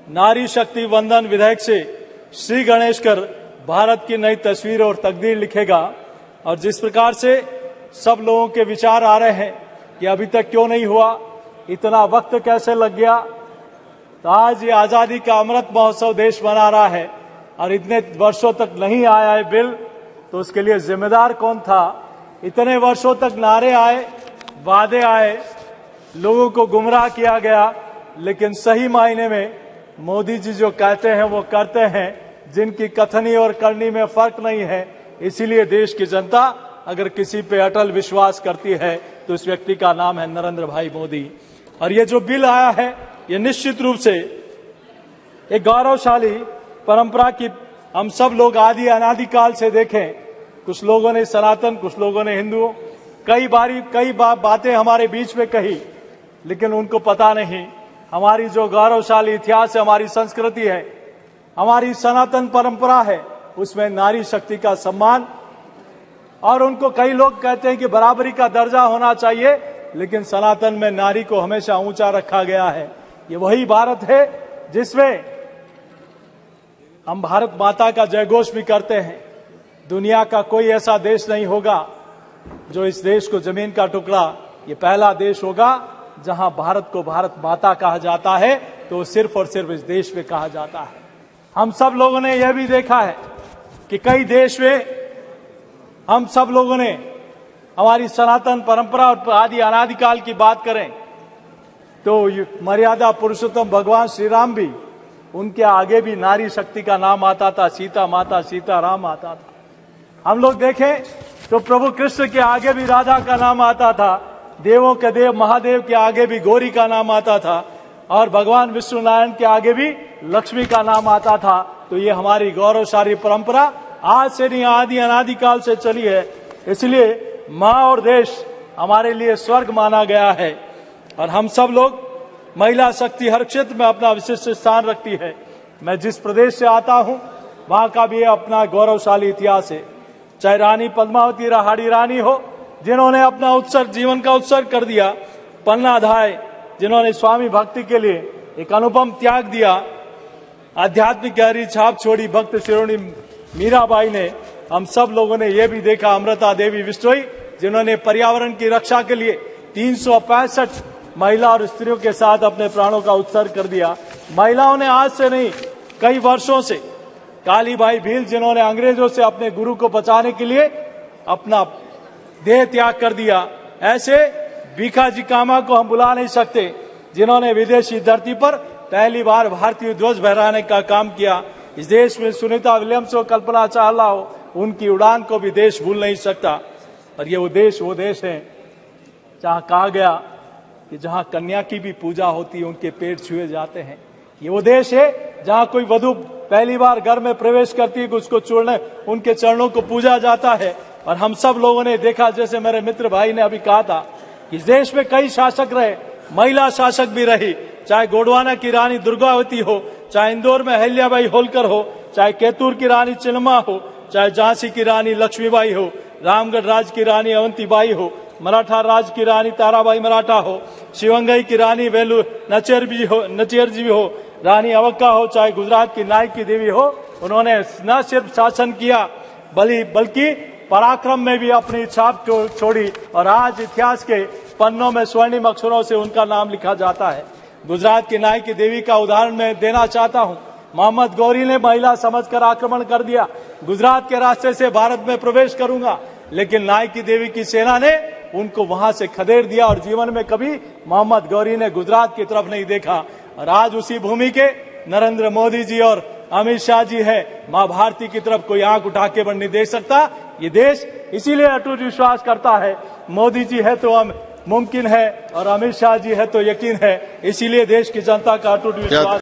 नारी शक्ति वंदन विधेयक से श्री गणेश कर भारत की नई तस्वीर और तकदीर लिखेगा। और जिस प्रकार से सब लोगों के विचार आ रहे हैं कि अभी तक क्यों नहीं हुआ, इतना वक्त कैसे लग गया, तो आज ये आजादी का अमृत महोत्सव देश मना रहा है और इतने वर्षों तक नहीं आया है बिल, तो उसके लिए जिम्मेदार कौन था? इतने वर्षों तक नारे आए, वादे आए, लोगों को गुमराह किया गया, लेकिन सही मायने में मोदी जी जो कहते हैं वो करते हैं, जिनकी कथनी और करनी में फर्क नहीं है। इसीलिए देश की जनता अगर किसी पे अटल विश्वास करती है तो उस व्यक्ति का नाम है नरेंद्र भाई मोदी। और ये जो बिल आया है ये निश्चित रूप से एक गौरवशाली परंपरा की हम सब लोग आदि अनादिकाल से देखें। कुछ लोगों ने सनातन, कुछ लोगों ने हिंदुओं, कई बातें हमारे बीच में कही, लेकिन उनको पता नहीं हमारी जो गौरवशाली इतिहास है, हमारी संस्कृति है, हमारी सनातन परंपरा है, उसमें नारी शक्ति का सम्मान। और उनको कई लोग कहते हैं कि बराबरी का दर्जा होना चाहिए, लेकिन सनातन में नारी को हमेशा ऊंचा रखा गया है। ये वही भारत है जिसमें हम भारत माता का जयघोष भी करते हैं। दुनिया का कोई ऐसा देश नहीं होगा जो इस देश को जमीन का टुकड़ा, ये पहला देश होगा जहां भारत को भारत माता कहा जाता है, तो सिर्फ और सिर्फ इस देश में कहा जाता है। हम सब लोगों ने यह भी देखा है कि कई देश में हम सब लोगों ने हमारी सनातन परंपरा और आदि अनादिकाल की बात करें तो मर्यादा पुरुषोत्तम भगवान श्री राम भी, उनके आगे भी नारी शक्ति का नाम आता था, सीता माता, सीता राम आता था। हम लोग देखें तो प्रभु कृष्ण के आगे भी राधा का नाम आता था, देवों के देव महादेव के आगे भी गौरी का नाम आता था, और भगवान विष्णु नारायण के आगे भी लक्ष्मी का नाम आता था। तो ये हमारी गौरवशाली परंपरा आज से नहीं, आदि अनादिकाल से चली है। इसलिए माँ और देश हमारे लिए स्वर्ग माना गया है। और हम सब लोग, महिला शक्ति हर क्षेत्र में अपना विशिष्ट स्थान रखती है। मैं जिस प्रदेश से आता हूं वहां का भी अपना गौरवशाली इतिहास है। चाहे रानी पद्मावती राहाड़ी रानी हो, जिन्होंने अपना उत्सर्ग, जीवन का उत्सर्ग कर दिया, पन्ना धाय, जिन्होंने स्वामी भक्ति के लिए एक अनुपम त्याग दिया, आध्यात्मिक गहरी छाप छोड़ी भक्त शिरोमणि मीराबाई ने। हम सब लोगों ने यह भी देखा अमृता देवी विश्नोई, जिन्होंने पर्यावरण की रक्षा के लिए 365 महिला और स्त्रियों के साथ अपने प्राणों का उत्सर्ग कर दिया। महिलाओं ने आज से नहीं, कई वर्षों से, कालीबाई भील, जिन्होंने अंग्रेजों से अपने गुरु को बचाने के लिए अपना देह त्याग कर दिया। ऐसे भीखाजी कामा को हम बुला नहीं सकते, जिन्होंने विदेशी धरती पर पहली बार भारतीय ध्वज फहराने का काम किया। इस देश में सुनीता विलियम्स हो, कल्पना चावला हो, उनकी उड़ान को भी देश भूल नहीं सकता। और ये वो देश है जहां कहा गया कि जहां कन्या की भी पूजा होती है, उनके पेट छुए जाते हैं। ये वो देश है जहां कोई वधू पहली बार घर में प्रवेश करती है कि उसको चूड़ने, उनके चरणों को पूजा जाता है। और हम सब लोगों ने देखा, जैसे मेरे मित्र भाई ने अभी कहा था, इस देश में कई शासक रहे, महिला शासक भी रही, चाहे गोंडवाना की रानी दुर्गावती हो, चाहे इंदौर में अहिल्याबाई होलकर हो, चाहे कैतूर की रानी चिन्नमा हो, चाहे झांसी की रानी लक्ष्मीबाई हो, रामगढ़ राज की रानी अवंतीबाई हो, मराठा राज की रानी ताराबाई मराठा हो, शिवंगई की रानी वेलु नचियर जी हो, रानी अवक्का हो, चाहे गुजरात की नायक की देवी हो, उन्होंने न सिर्फ शासन किया बल्कि पराक्रम में भी अपनी छाप छोड़ी। और आज इतिहास के पन्नों में स्वर्णिम अक्षरों से उनका नाम लिखा जाता है। गुजरात की नायक की देवी का उदाहरण मैं देना चाहता हूं। मोहम्मद गौरी ने महिला समझकर आक्रमण कर दिया, गुजरात के रास्ते से भारत में प्रवेश करूंगा, लेकिन नायक की देवी की सेना ने उनको वहां से खदेड़ दिया और जीवन में कभी मोहम्मद गौरी ने गुजरात की तरफ नहीं देखा। और आज उसी भूमि के नरेंद्र मोदी जी और अमित शाह जी है, मां भारती की तरफ कोई आंख उठा के नहीं देख सकता। ये देश इसीलिए अटूट विश्वास करता है, मोदी जी है तो हम मुमकिन है और अमित शाह जी है तो यकीन है। इसीलिए देश की जनता का अटूट विश्वास